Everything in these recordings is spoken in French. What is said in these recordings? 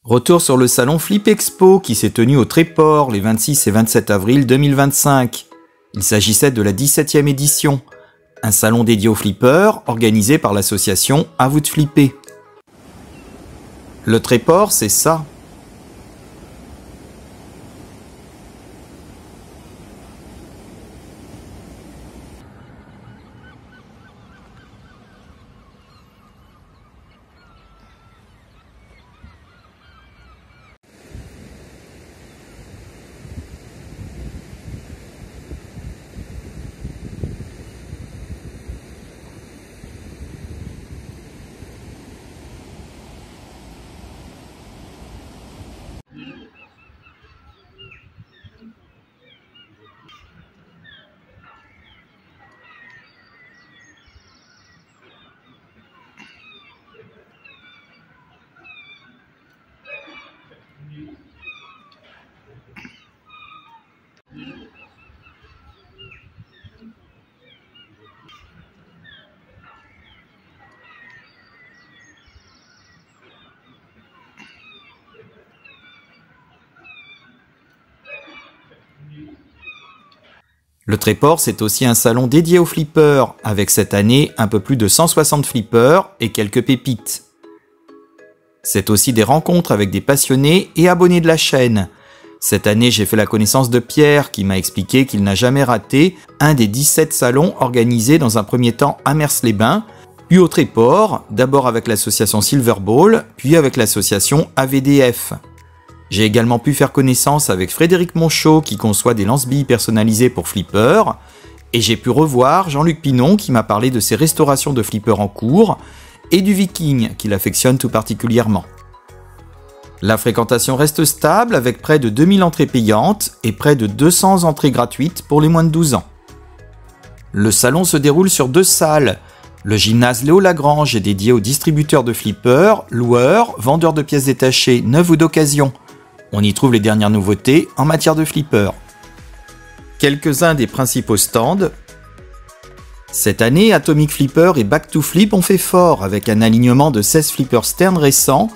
Retour sur le salon Flip Expo qui s'est tenu au Tréport les 26 et 27 avril 2025. Il s'agissait de la 17e édition, un salon dédié aux flippers organisé par l'association À vous de flipper. Le Tréport, c'est ça. Le Tréport, c'est aussi un salon dédié aux flippers, avec cette année un peu plus de 160 flippers et quelques pépites. C'est aussi des rencontres avec des passionnés et abonnés de la chaîne. Cette année, j'ai fait la connaissance de Pierre, qui m'a expliqué qu'il n'a jamais raté un des 17 salons organisés dans un premier temps à Mers-les-Bains, puis au Tréport, d'abord avec l'association Silverball, puis avec l'association AVDF. J'ai également pu faire connaissance avec Frédéric Monchot qui conçoit des lance-billes personnalisées pour flippers, et j'ai pu revoir Jean-Luc Pinon qui m'a parlé de ses restaurations de flippers en cours, et du Viking qu'il affectionne tout particulièrement. La fréquentation reste stable avec près de 2000 entrées payantes et près de 200 entrées gratuites pour les moins de 12 ans. Le salon se déroule sur 2 salles. Le gymnase Léo Lagrange est dédié aux distributeurs de flippers, loueurs, vendeurs de pièces détachées neuves ou d'occasion. On y trouve les dernières nouveautés en matière de flippers. Quelques-uns des principaux stands. Cette année, Atomic Flipper et Back to Flip ont fait fort avec un alignement de 16 flippers Stern récents,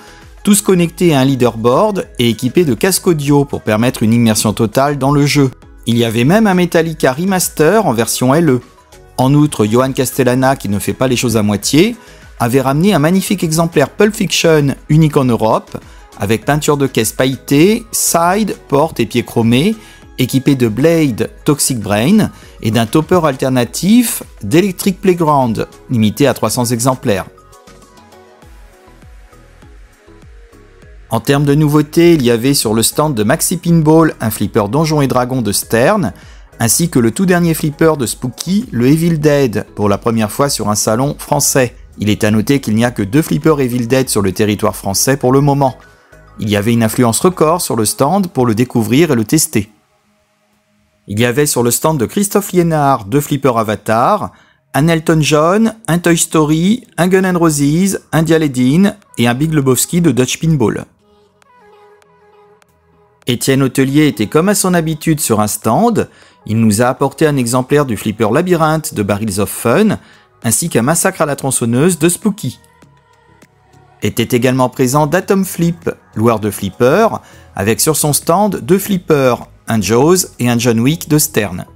tous connectés à un leaderboard et équipés de casques audio pour permettre une immersion totale dans le jeu. Il y avait même un Metallica Remaster en version LE. En outre, Johan Castellana, qui ne fait pas les choses à moitié, avait ramené un magnifique exemplaire Pulp Fiction unique en Europe, avec peinture de caisse pailletée, side, porte et pieds chromés, équipé de Blade Toxic Brain et d'un topper alternatif d'Electric Playground, limité à 300 exemplaires. En termes de nouveautés, il y avait sur le stand de Maxi Pinball un flipper Donjons et Dragons de Stern, ainsi que le tout dernier flipper de Spooky, le Evil Dead, pour la première fois sur un salon français. Il est à noter qu'il n'y a que 2 flippers Evil Dead sur le territoire français pour le moment. Il y avait une affluence record sur le stand pour le découvrir et le tester. Il y avait sur le stand de Christophe Liénard 2 flippers Avatar, un Elton John, un Toy Story, un Guns N' Roses, un Dialedine et un Big Lebowski de Dutch Pinball. Étienne Hôtelier était comme à son habitude sur un stand. Il nous a apporté un exemplaire du flipper Labyrinthe de Barrels of Fun, ainsi qu'un Massacre à la tronçonneuse de Spooky. Était également présent d'Atom Flip, loueur de flippers, avec sur son stand 2 flippers, un Jaws et un John Wick de Stern.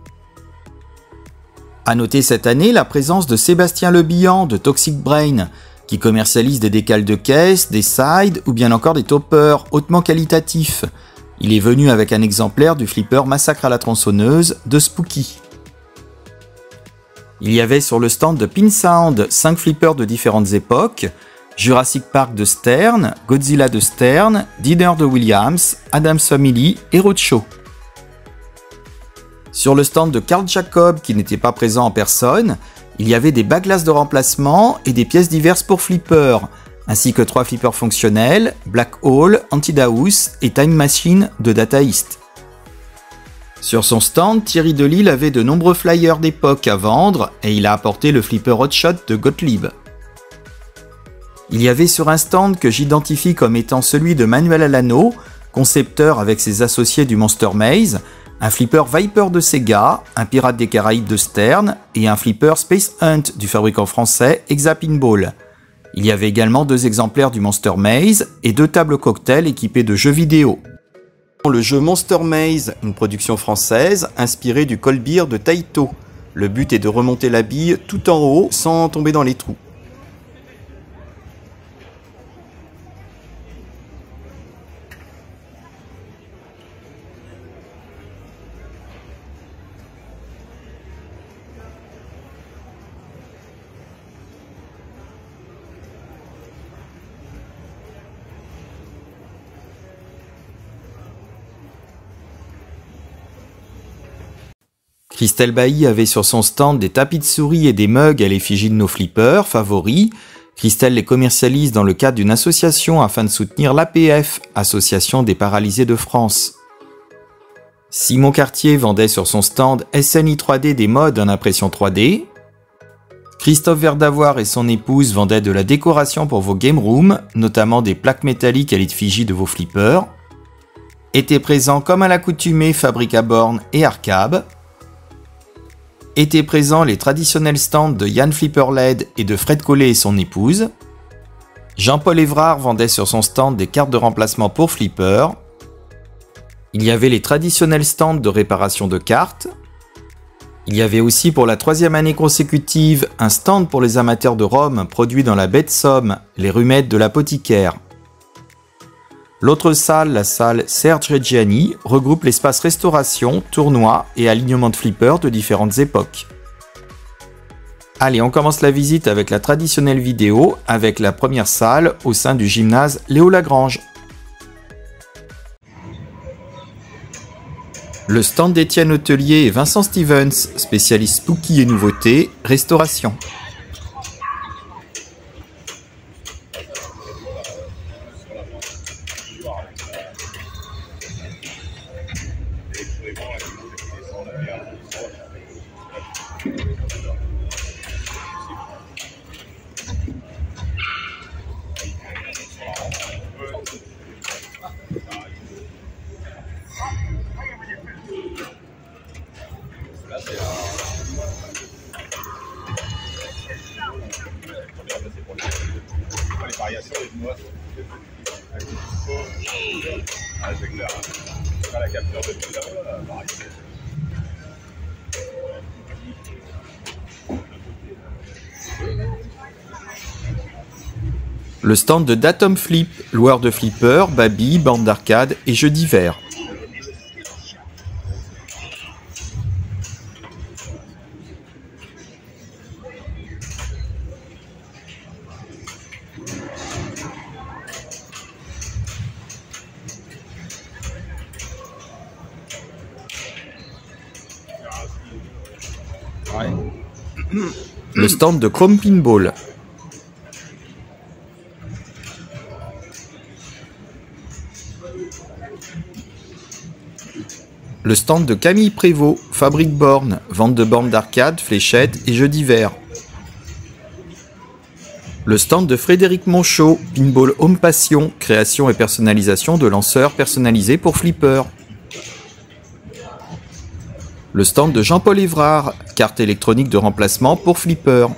A noter cette année la présence de Sébastien Lebihan de Toxic Brain, qui commercialise des décals de caisse, des sides ou bien encore des toppers hautement qualitatifs. Il est venu avec un exemplaire du flipper Massacre à la tronçonneuse de Spooky. Il y avait sur le stand de Pin Sound 5 flippers de différentes époques, Jurassic Park de Stern, Godzilla de Stern, Dinner de Williams, Addams Family et Roadshow. Sur le stand de Carl Jacob, qui n'était pas présent en personne, il y avait des bas-glaces de remplacement et des pièces diverses pour flippers, ainsi que 3 flippers fonctionnels, Black Hole, Antidaus et Time Machine de Data East. Sur son stand, Thierry Delisle avait de nombreux flyers d'époque à vendre et il a apporté le flipper Hotshot de Gottlieb. Il y avait sur un stand que j'identifie comme étant celui de Manuel Alano, concepteur avec ses associés du Monster Maze, un flipper Viper de Sega, un Pirate des Caraïbes de Stern et un flipper Space Hunt du fabricant français Exapinball. Il y avait également 2 exemplaires du Monster Maze et 2 tables cocktails équipées de jeux vidéo. Le jeu Monster Maze, une production française inspirée du cold beer de Taito. Le but est de remonter la bille tout en haut sans tomber dans les trous. Christelle Bailly avait sur son stand des tapis de souris et des mugs à l'effigie de nos flippers favoris. Christelle les commercialise dans le cadre d'une association afin de soutenir l'APF, Association des paralysés de France. Simon Cartier vendait sur son stand SNI 3D des modes en impression 3D. Christophe Verdavoir et son épouse vendaient de la décoration pour vos game rooms, notamment des plaques métalliques à l'effigie de vos flippers. Étaient présents comme à l'accoutumée Fabrica Born et Arcab. Étaient présents les traditionnels stands de Yann Flipperled et de Fred Collet et son épouse. Jean-Paul Évrard vendait sur son stand des cartes de remplacement pour Flipper. Il y avait les traditionnels stands de réparation de cartes. Il y avait aussi pour la 3e année consécutive un stand pour les amateurs de rhum produit dans la baie de Somme, les Rhumettes de l'apothicaire. L'autre salle, la salle Serge Reggiani, regroupe l'espace restauration, tournoi et alignement de flippers de différentes époques. Allez, on commence la visite avec la traditionnelle vidéo, avec la première salle au sein du gymnase Léo Lagrange. Le stand d'Étienne Hôtelier et Vincent Stevens, spécialiste spooky et nouveautés, restauration. Le stand de Datum Flip, loueur de flippers, baby, bande d'arcade et jeux divers. Le stand de Chrome Pinball. Le stand de Camille Prévost, fabrique bornes, vente de bornes d'arcade, fléchettes et jeux divers. Le stand de Frédéric Monchot, Pinball Home Passion, création et personnalisation de lanceurs personnalisés pour Flipper. Le stand de Jean-Paul Évrard, carte électronique de remplacement pour Flipper.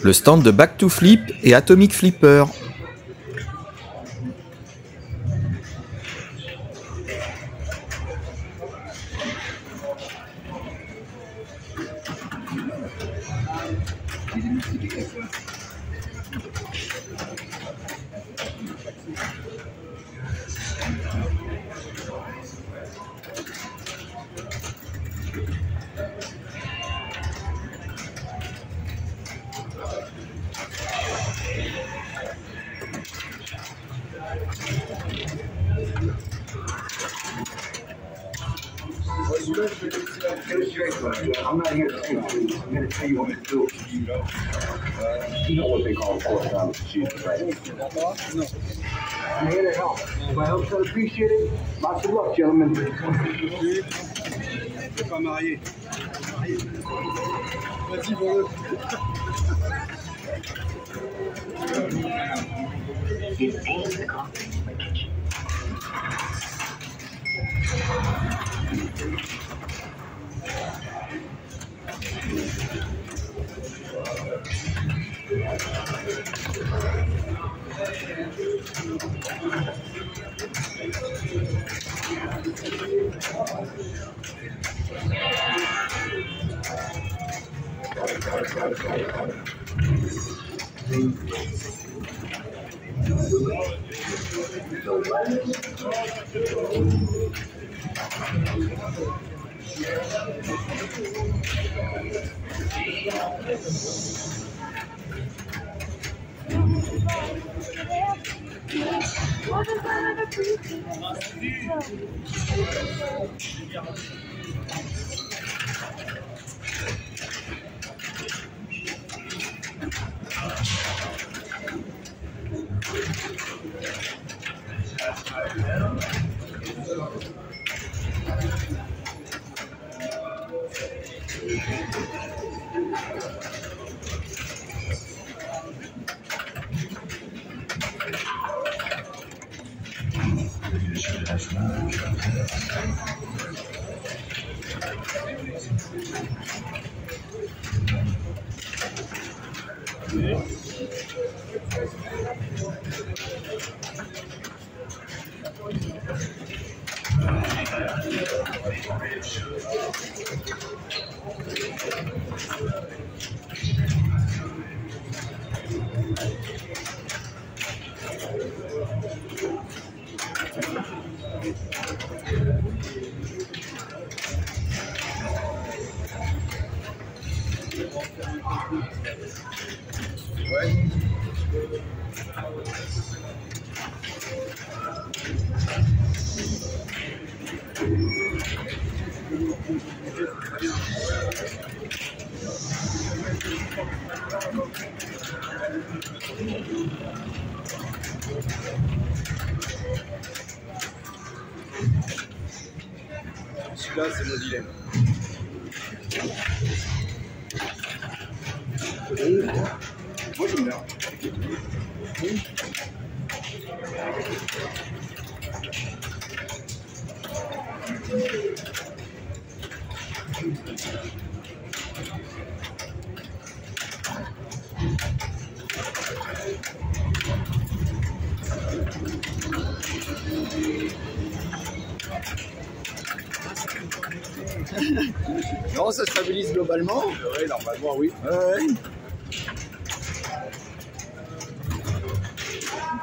Le stand de Back to Flip et Atomic Flipper. I'm not here to say I'm going to tell you what to do. You know what they call $4 cheese, right? No. I'm here to help. If my help's unappreciated, lots of luck, gentlemen. Je suis pas marié. Vas-y, bon. Celui-là, c'est mon dilemme. Moi, j'aime bien. Non, ça stabilise globalement. Oui, normalement, oui. Ouais.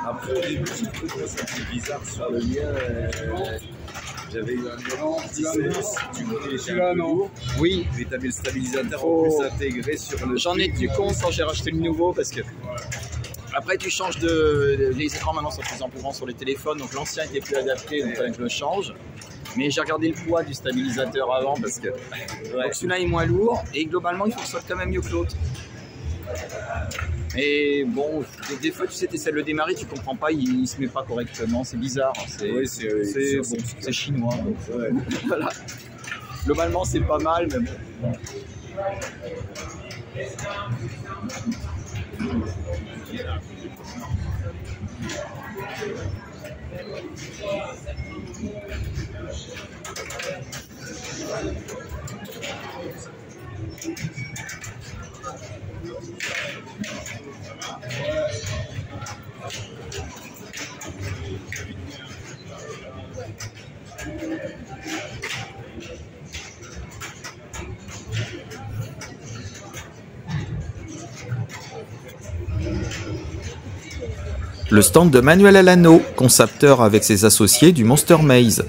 Après, au début, j'ai trouvé ça un peu bizarre sur le mien. J'avais eu un élan, tu connais un peu lourd. Oui. Mais tu avais le stabilisateur en plus intégré sur le. J'en ai tenu compte quand j'ai racheté le nouveau parce que. Après, tu changes les écrans maintenant sont de plus en plus grands sur les téléphones, donc l'ancien était plus adapté, donc il fallait que je le change. Mais j'ai regardé le poids du stabilisateur avant parce que donc celui-là est moins lourd et globalement il fonctionne quand même mieux que l'autre. Et bon, des fois tu sais, tu essaies de le démarrer, tu comprends pas, il se met pas correctement, c'est bizarre. C'est chinois. Donc, voilà. Globalement c'est pas mal, mais bon. Le stand de Manuel Alano, concepteur avec ses associés du Monster Maze.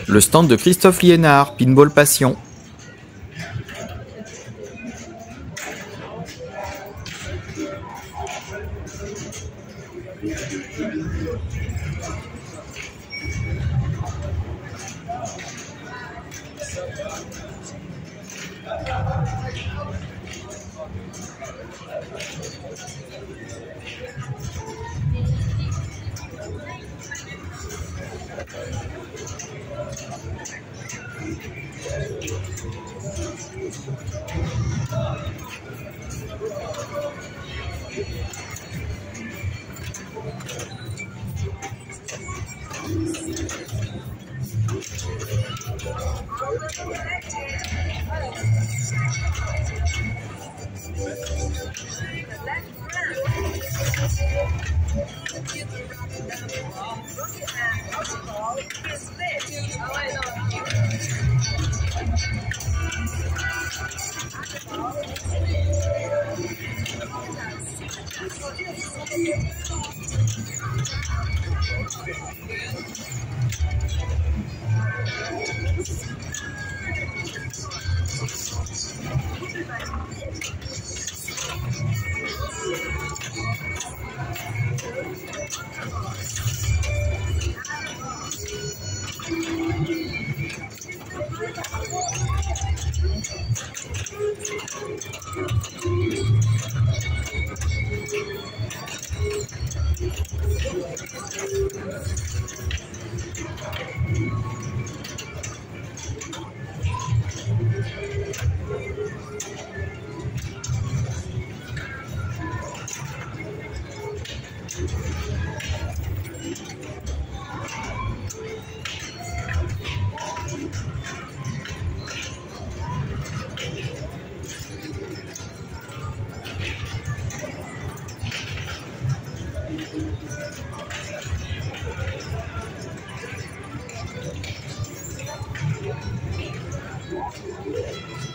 Le stand de Christophe Liénard, Pinball Passion.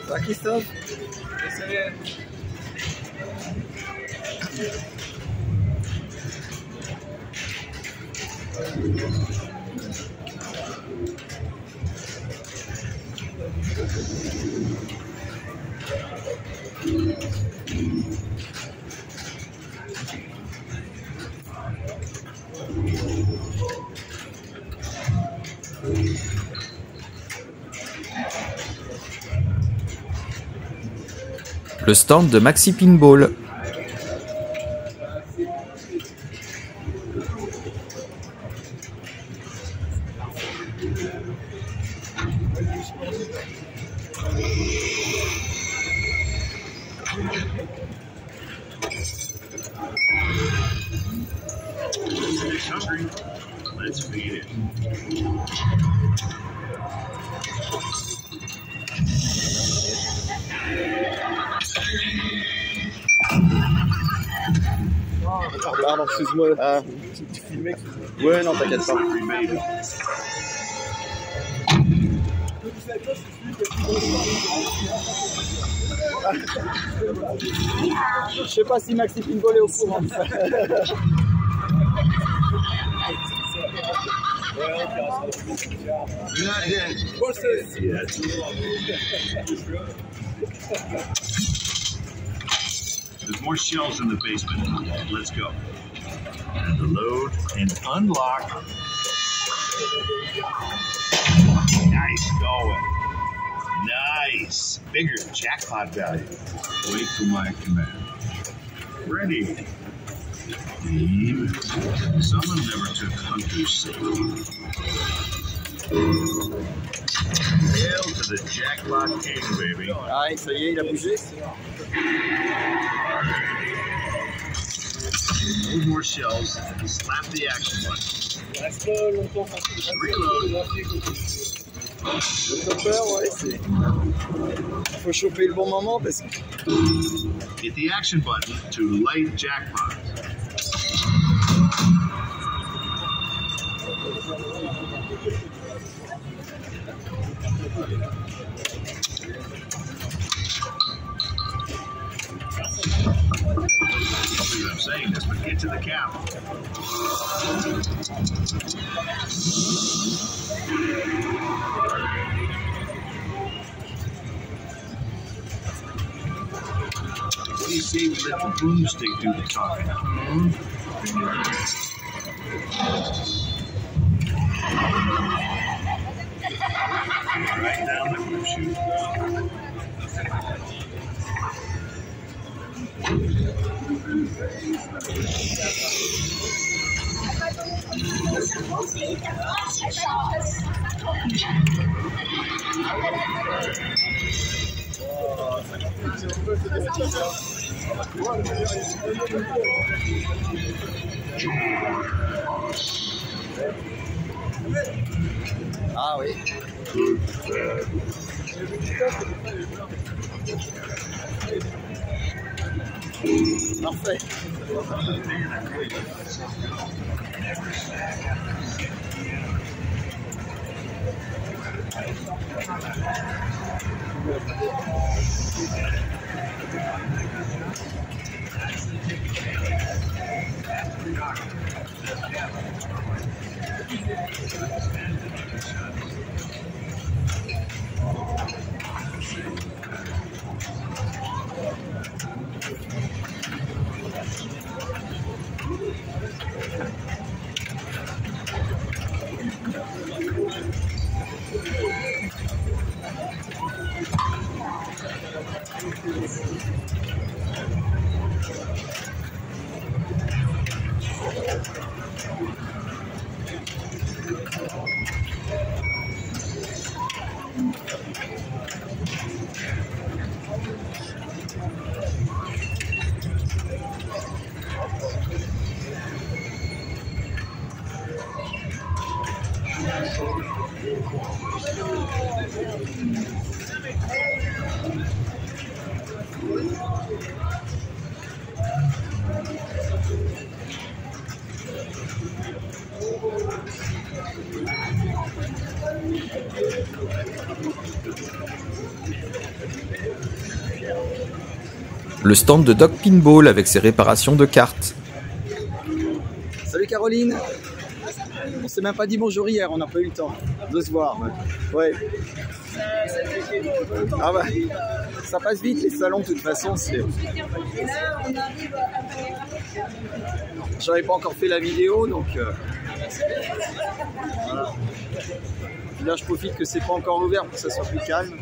Ça va Christophe? Le stand de Maxi Pinball. Pardon, excuse-moi. Tu filmais? Ouais, non, t'inquiète pas. Je sais pas si Maxi Pinball est au courant de ça. There's more shelves in the basement. Let's go. And load and unlock. Nice going. Nice. Bigger jackpot value. Wait for my command. Ready. Team. Someone never took Hunter's safety. Hail to the jackpot king, baby. Ah, ça y est, il a bougé. Move more shells. Slap the action button. Reload. Le topper, ouais, c'est. Faut choper le bon moment parce que. Hit the action button to light jackpot. I'm saying this, but get to the cap. What do you say we let the broomstick do the talking? Right down the blue shoe. Ah oui. Parfait. Le stand de Doc Pinball avec ses réparations de cartes. Salut Caroline. On s'est même pas dit bonjour hier, on n'a pas eu le temps de se voir. Ouais. Ah bah, ça passe vite les salons de toute façon. J'avais pas encore fait la vidéo donc voilà. Là je profite que c'est pas encore ouvert pour que ça soit plus calme.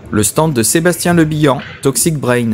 Le stand de Sébastien Le Bihan, Toxic Brain.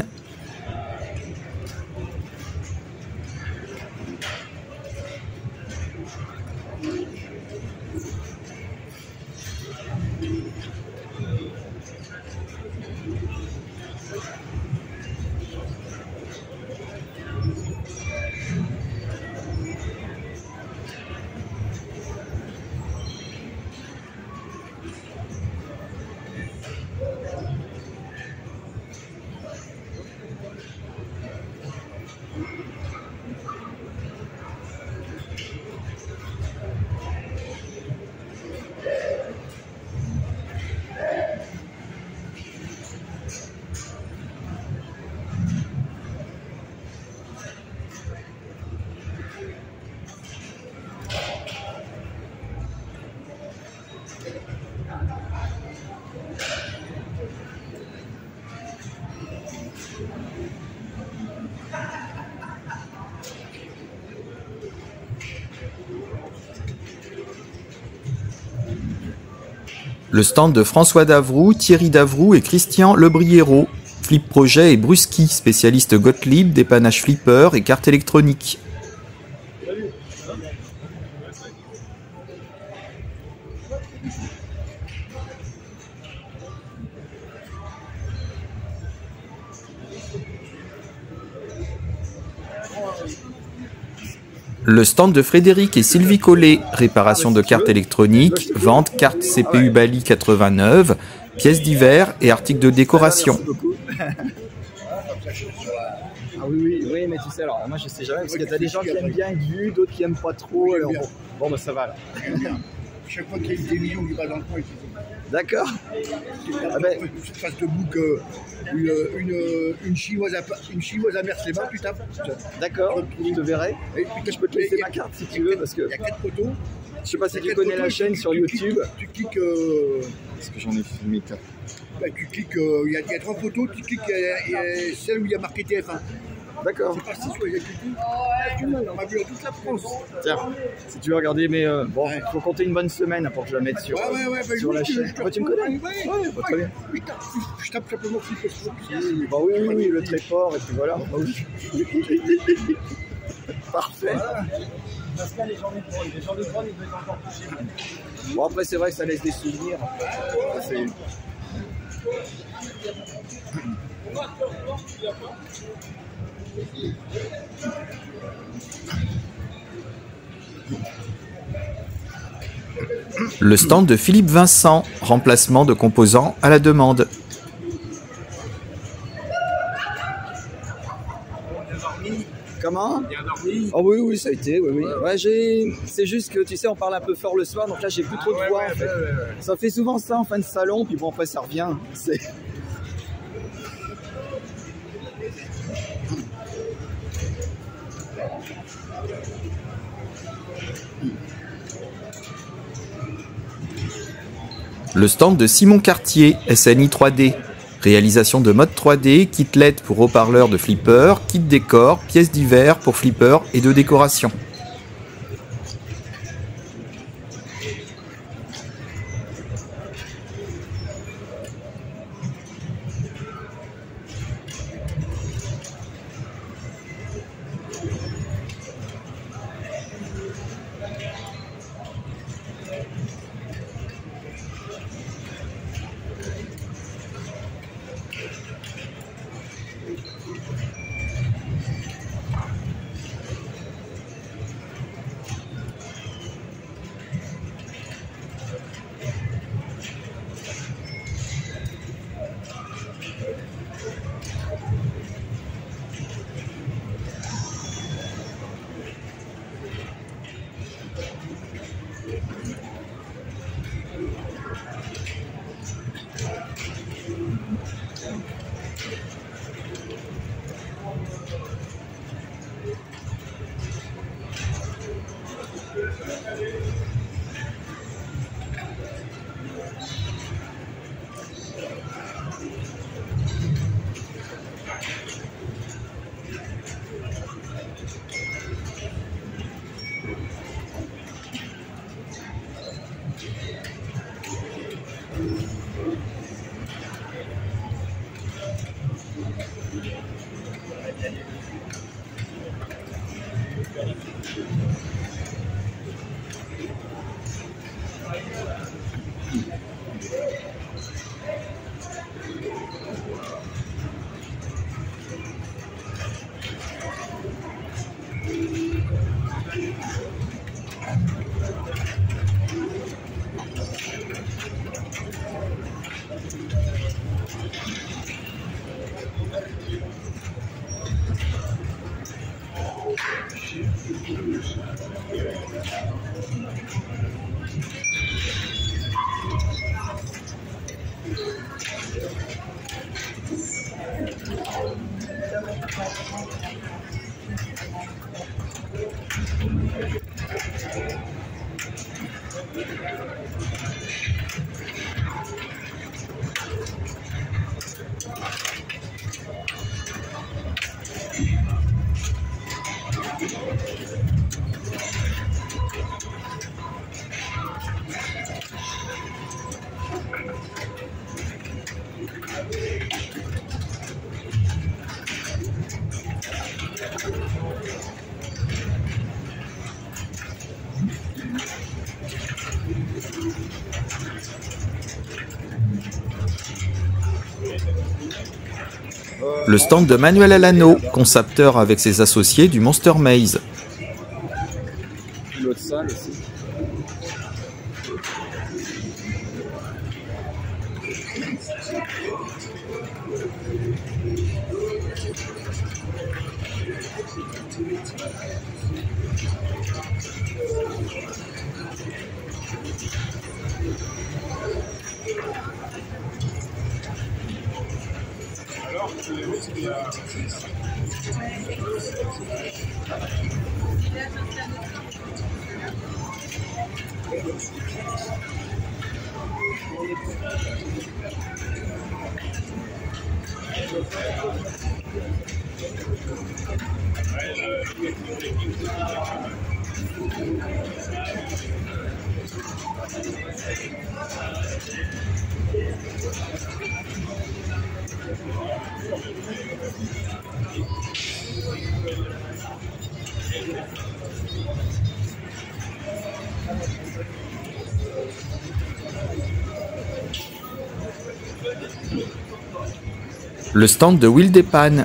Le stand de François Davroux, Thierry Davroux et Christian Lebriero. Flip Projet et Bruski, spécialiste Gottlieb, dépannage flipper et cartes électroniques. Le stand de Frédéric et Sylvie Collet, réparation de cartes électroniques, vente, cartes CPU Bali 89, pièces divers et articles de décoration. Ah oui, mais tu sais, alors moi je sais jamais, parce que t'as des gens qui aiment bien être vus, d'autres qui aiment pas trop, alors bon bah ça va là. Chaque fois qu'il y a une télévision qui va dans le coin, D'accord. ah ben, tu fasses debout une chinoise à Merce les mains, tu tapes. D'accord, je te verrai. Et puis Je peux te laisser ma carte si tu veux, parce que il y a 4 photos. je sais pas si tu connais la chaîne sur YouTube. Tu cliques. Parce que j'en ai filmé 4. Bah, tu cliques. Il y a 3 photos. Tu cliques celle où il y a marqué TF1. D'accord. C'est parti sur les activités. On m'a vu dans toute la France. Tiens, si tu veux regarder, mais bon, Ouais. faut compter une bonne semaine pour que je la mette sur, Bah, sur la chaîne. Tu me connais? Ouais, Très bien. Je tape simplement Flipper. Bah oui, le tréport, et puis voilà. Bah oui. Parfait. Bon, après, c'est vrai que ça laisse des souvenirs. C'est- Le stand de Philippe Vincent, remplacement de composants à la demande. Comment? Bien dormi. Oh oui, ça a été, oui. Ouais, c'est juste que, tu sais, on parle un peu fort le soir, donc là, j'ai plus trop de voix, en fait. Ça fait souvent ça en fin de salon, puis bon, après, ça revient. C'est... Le stand de Simon Cartier, SNI 3D. Réalisation de mode 3D, kit LED pour haut-parleurs de flipper, kit décor, pièces divers pour flipper et de décoration. Le stand de Manuel Alano, concepteur avec ses associés du Monster Maze. L'autre salle aussi. Le stand de Will Depan.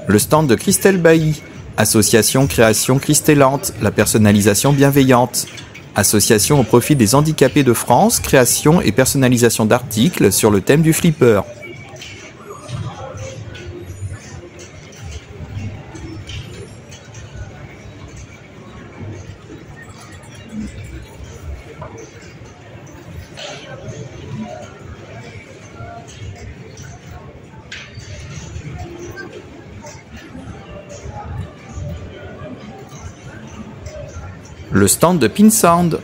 Le stand de Christelle Bailly. Association Création Christellante, la personnalisation bienveillante. Association au profit des handicapés de France, création et personnalisation d'articles sur le thème du flipper. Le stand de Pinsound.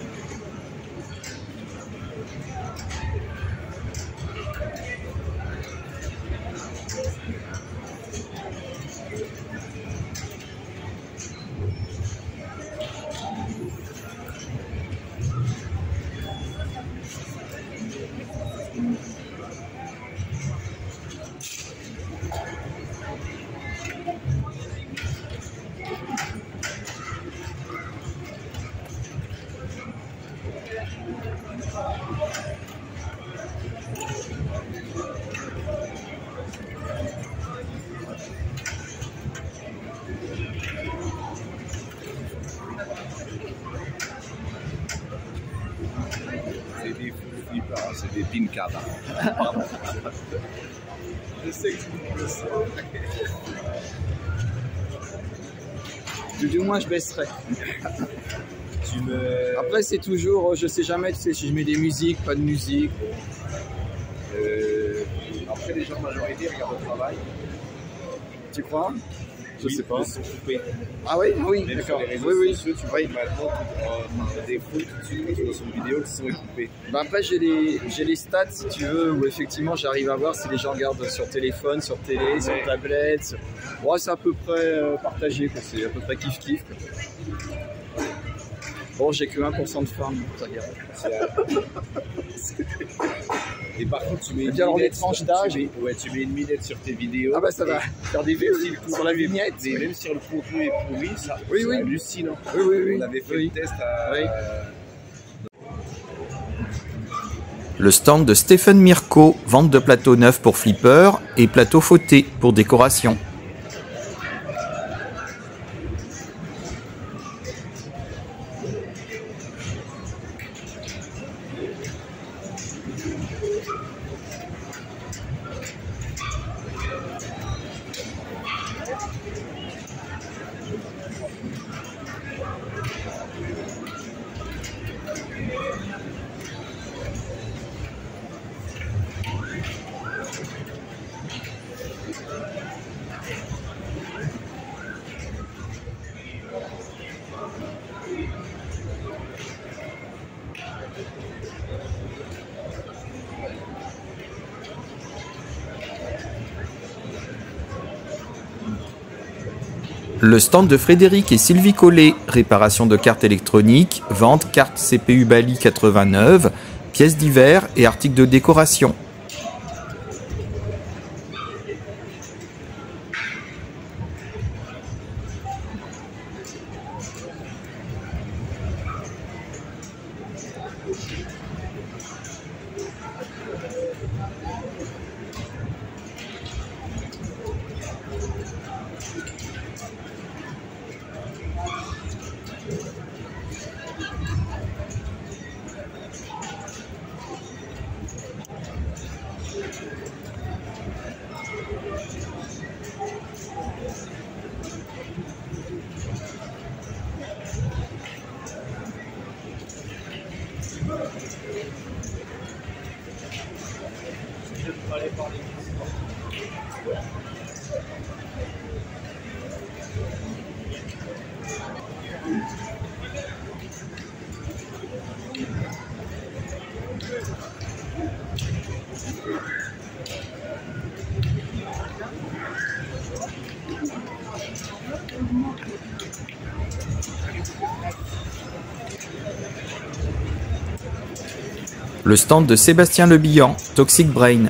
C'est des pincadas. Je sais que tu le sais. Du moins, je baisserai. Après, c'est toujours, je sais jamais, tu sais, si je mets des musiques, pas de musique. Après, les gens de majorité regardent le travail. Tu crois? Je sais pas. Ils sont coupés. Ah oui, oui, Même d'accord. sur les réseaux Oui, oui. sociaux, tu vois, maintenant, par défaut, tout de suite, quand tu vois son vidéo, le son est coupé. Bah après, j'ai les stats, si tu veux, où effectivement, j'arrive à voir si les gens regardent sur téléphone, sur télé, sur tablette. Ouais, c'est à peu près partagé, quoi. C'est à peu près kiff-kiff. Bon, j'ai que 1% de femmes, ça regarde. Et par contre, tu mets une alors, les minette, tranches d'âge. tu mets une minette sur tes vidéos. Ah bah ça va faire des vues aussi sur la vignette. Et même si le contenu est pourri, ça, Oui, c'est oui. hallucinant. Oui, oui, oui. On avait fait Oui. le test à... Oui. Le stand de Stéphane Mirko, vente de plateaux neufs pour flipper et plateaux fautés pour décoration. Le stand de Frédéric et Sylvie Collet, réparation de cartes électroniques, vente cartes CPU Bali 89, pièces divers et articles de décoration. Le stand de Sébastien Lebihan, Toxic Brain.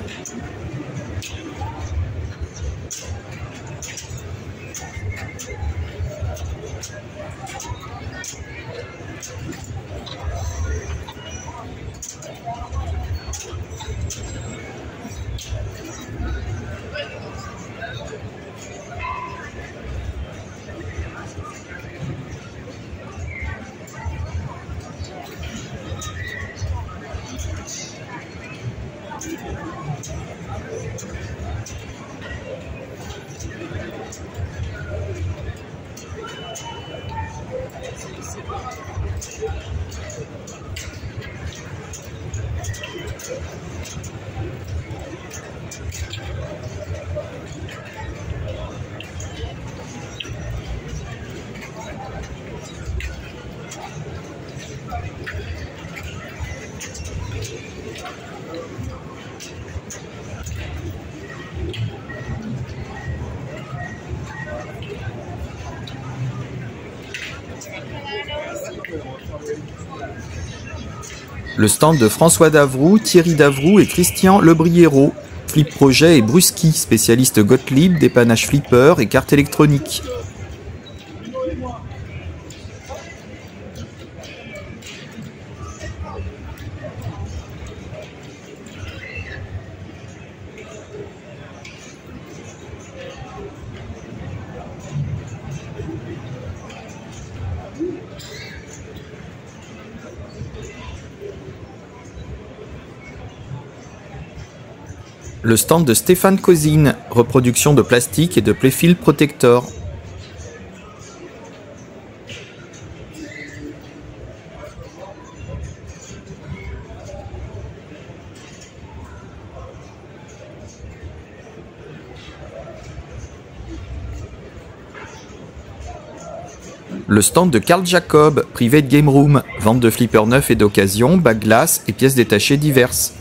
Le stand de François Davroux, Thierry Davroux et Christian Lebriero, Flip Projet et Bruski, spécialiste Gottlieb, dépannage flipper et cartes électroniques. Le stand de Stéphane Cosine, reproduction de plastique et de playfield protector. Le stand de Carl Jacob, Private Game Room, vente de flippers neufs et d'occasion, bagues glaces et pièces détachées diverses.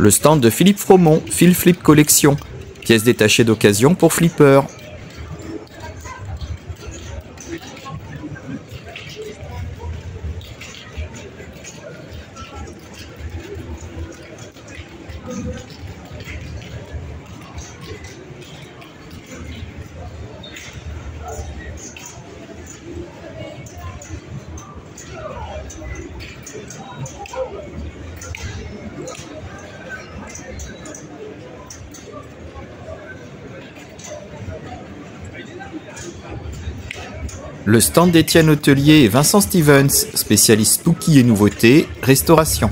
Le stand de Philippe Fromont, Phil Flip Collection, pièces détachées d'occasion pour flipper. Le stand d'Étienne Hôtelier et Vincent Stevens, spécialiste spooky et nouveautés, restauration.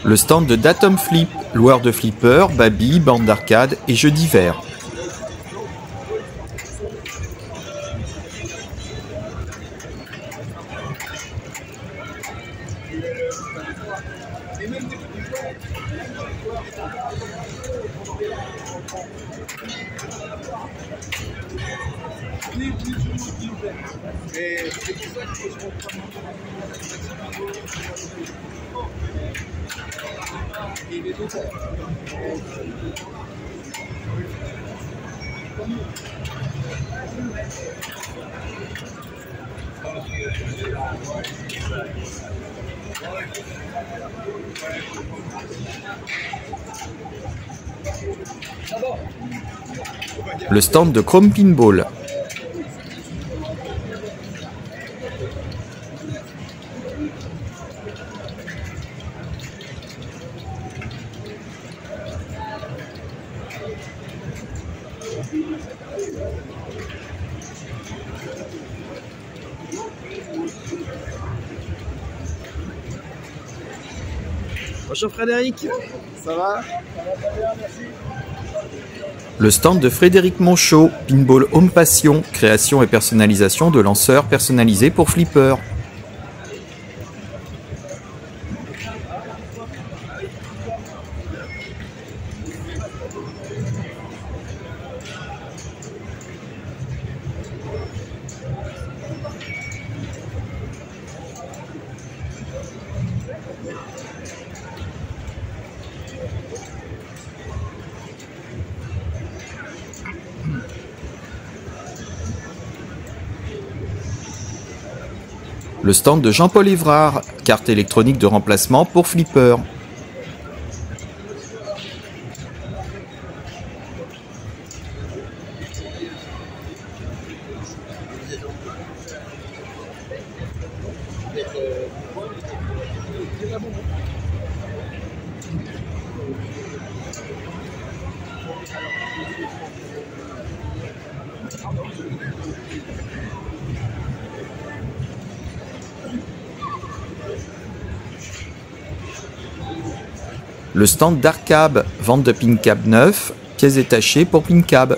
Le stand de Datum Flip, loueur de flippers, baby, bornes d'arcade et jeux divers. Le stand de Chrome Pinball. Bonjour Frédéric, ça va? Le stand de Frédéric Monchot, Pinball Home Passion, création et personnalisation de lanceurs personnalisés pour flipper. Le stand de Jean-Paul Évrard, carte électronique de remplacement pour flipper. Le stand d'Arcab, vente de PinCab neuf, pièces détachées pour PinCab.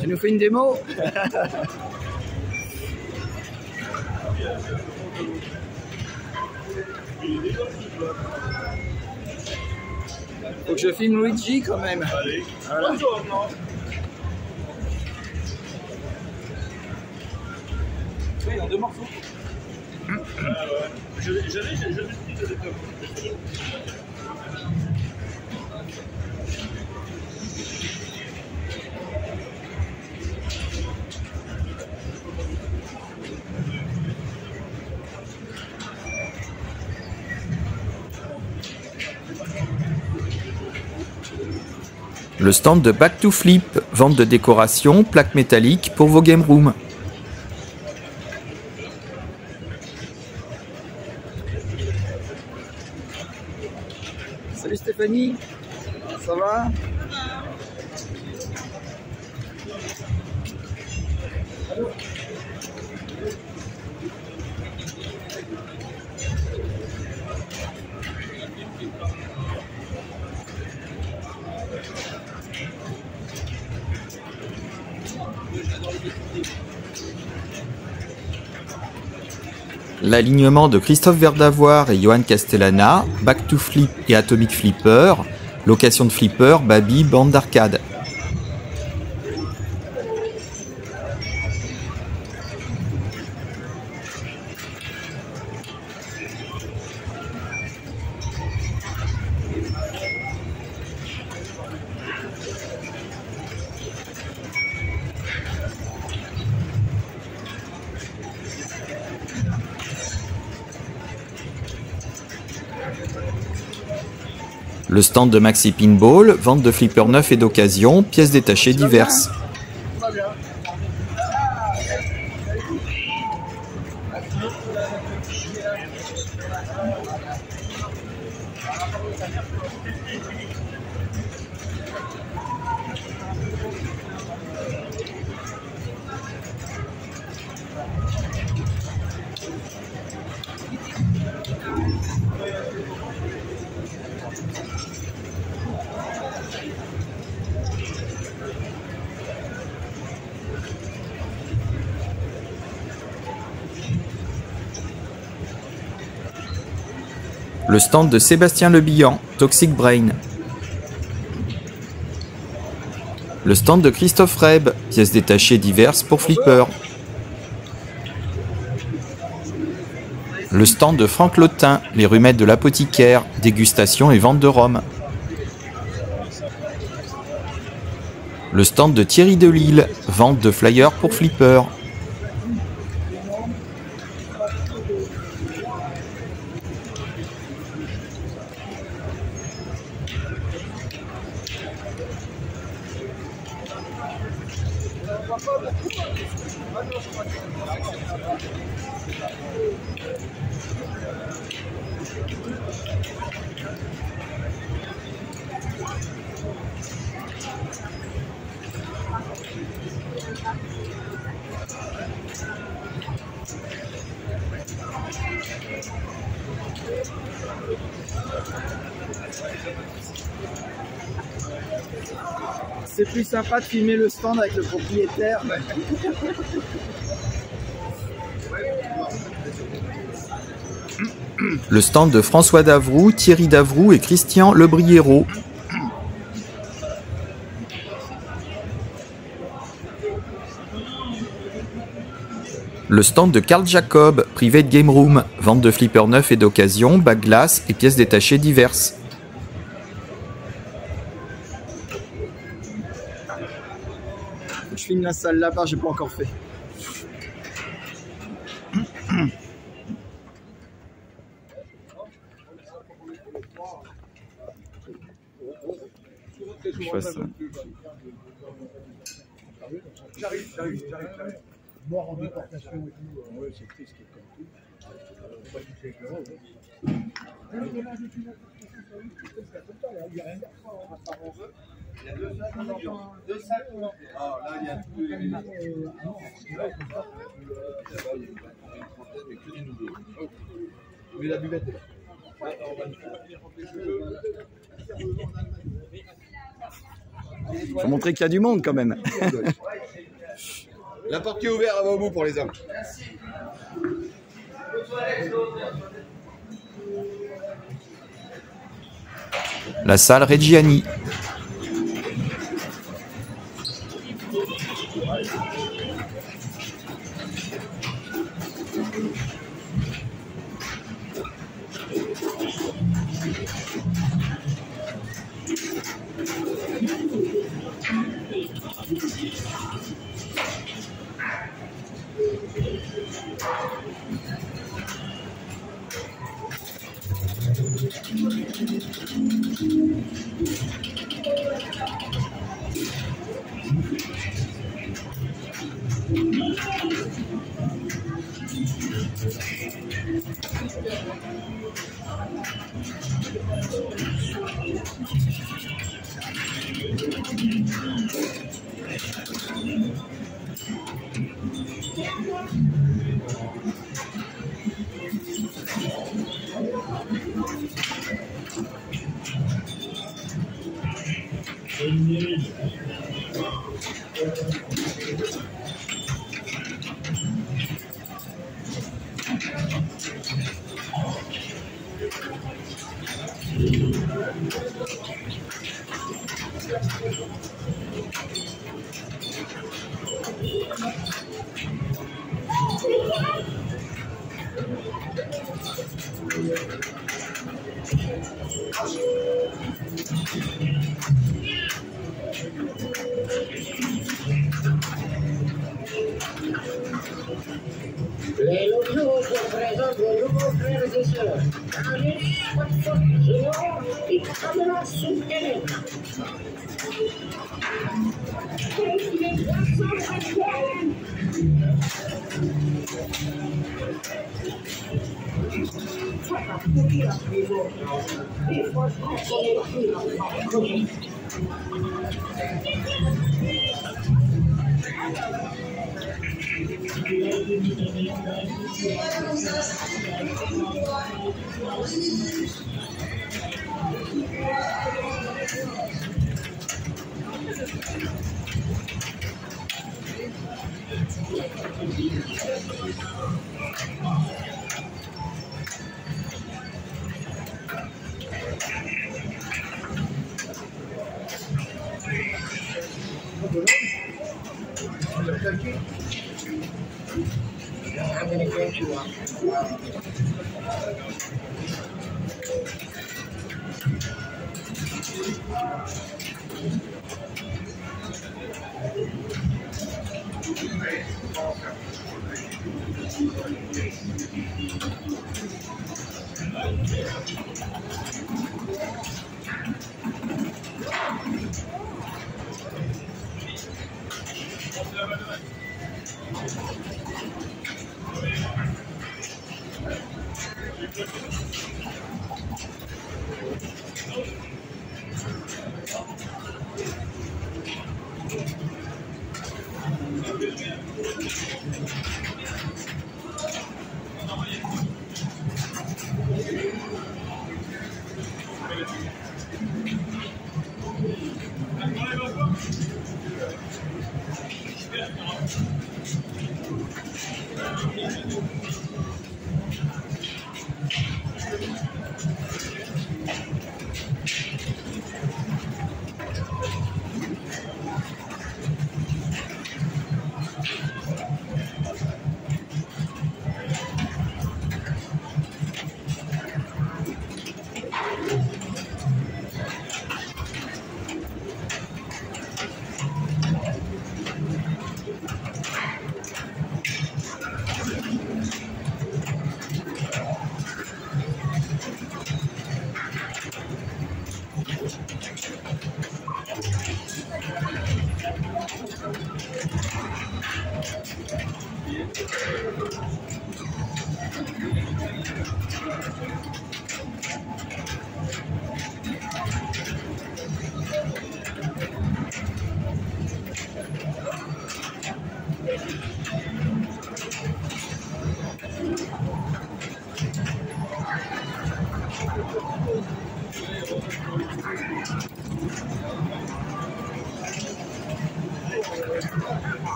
Tu nous fais une démo? Faut que je filme Luigi quand même. Voilà. Oui, en 2 morceaux. Le stand de Back to Flip, vente de décoration, plaques métalliques pour vos game rooms. Salut Stéphanie, ça va? L'alignement de Christophe Verdavoir et Johan Castellana, Back to Flip et Atomic Flipper, location de flipper, Baby, bande d'arcade. Le stand de Maxi Pinball, vente de flippers neufs et d'occasion, pièces détachées diverses. Le stand de Sébastien Lebihan, Toxic Brain. Le stand de Christophe Reb, pièces détachées diverses pour flipper. Le stand de Franck Lotin, les rhumettes de l'apothicaire, dégustation et vente de rhum. Le stand de Thierry Delille, vente de flyers pour flipper. C'est plus sympa de filmer le stand avec le propriétaire. Le stand de François Davroux, Thierry Davroux et Christian Lebriero. Le stand de Carl Jacob, Private Game Room, vente de flippers neufs et d'occasion, bacs glace et pièces détachées diverses. Je filme la salle là-bas, j'ai pas encore fait. Je fasse ça. J'arrive. mort en déportation et tout. Ouais, c'est triste comme tout. Pas du siècle là. Il y a rien il y a deux sacs. Ah, là, il y a tous les là-bas, il y a une trentaine, mais que des nouveaux. Mais la buvette est là. Faut montrer qu'il y a du monde quand même. La porte est ouverte à bout pour les hommes. La salle Reggiani. Les locaux représentent nos nouveaux frères et sœurs. Carrier, Watford, Géant et Camelot souterrain. Les poissons radiales. Soit à courir la prison. Il faut reconnaître notre projet. I'm going to get you up.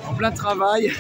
En plein travail.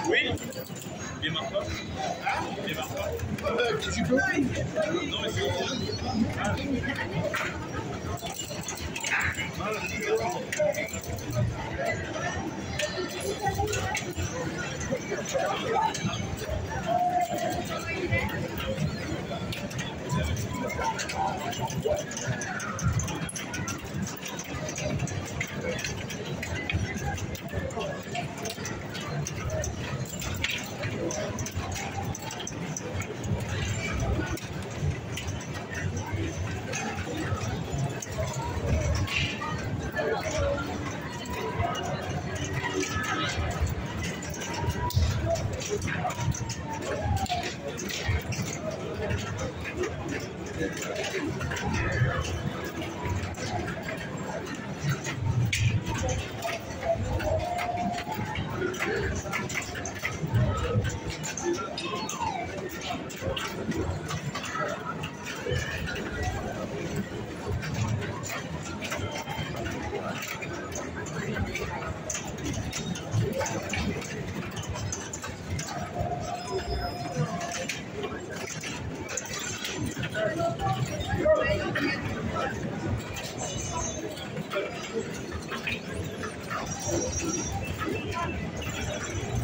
Oui. Démarre pas. Démarre pas. Tu peux. Non, mais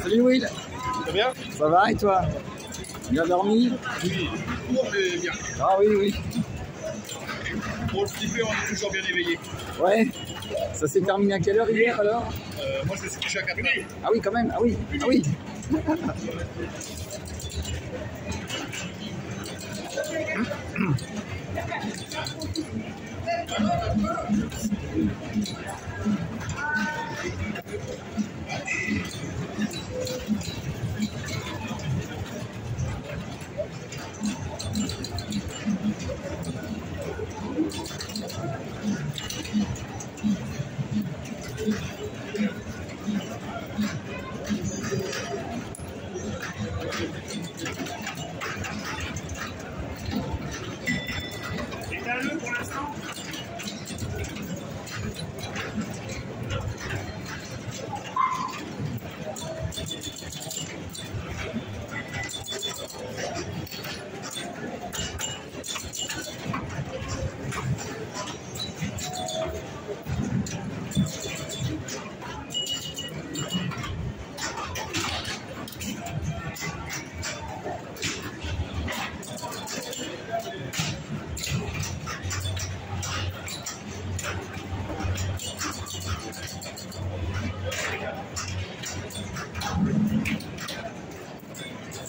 Salut Will. Ça va bien? Ça va et toi? Bien dormi? Oui, court mais bien. Ah oui, oui. Pour le flipper, on est toujours bien éveillé. Ouais. Ça s'est terminé à quelle heure hier alors? Moi, je me suis couché à 4 heures. Ah oui, quand même. Ah oui. Ah oui.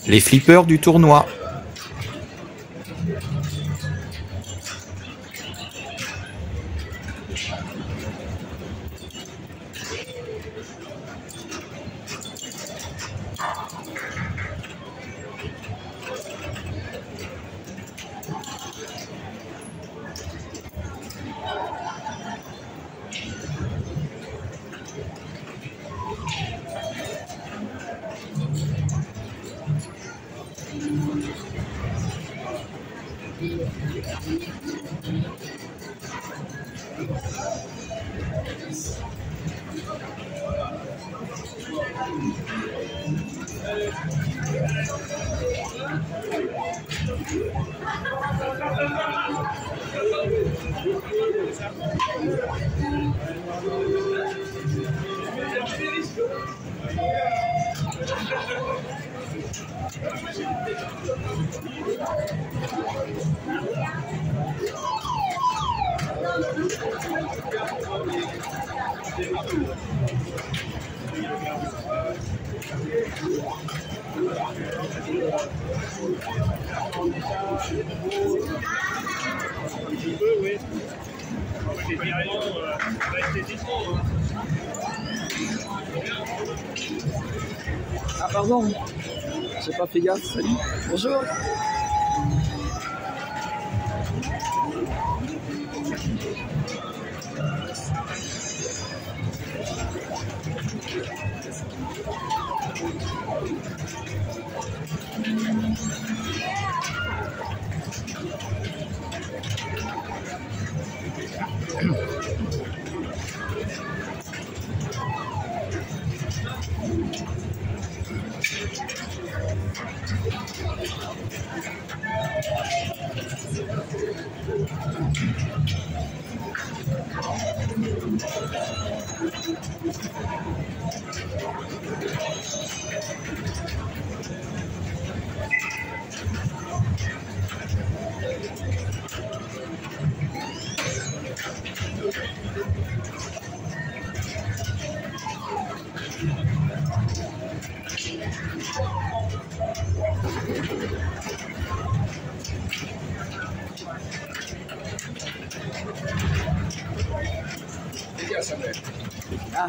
Les flippers du tournoi. Ah pardon, j'ai pas fait gaffe, salut, bonjour. Ah.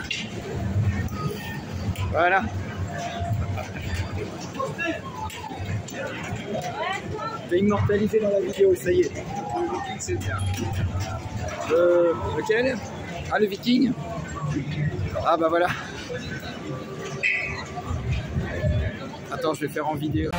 Voilà. T'es immortalisé dans la vidéo, ça y est. C'est bien. Lequel? Ah, le Viking? Ah bah voilà. Attends, je vais faire en vidéo.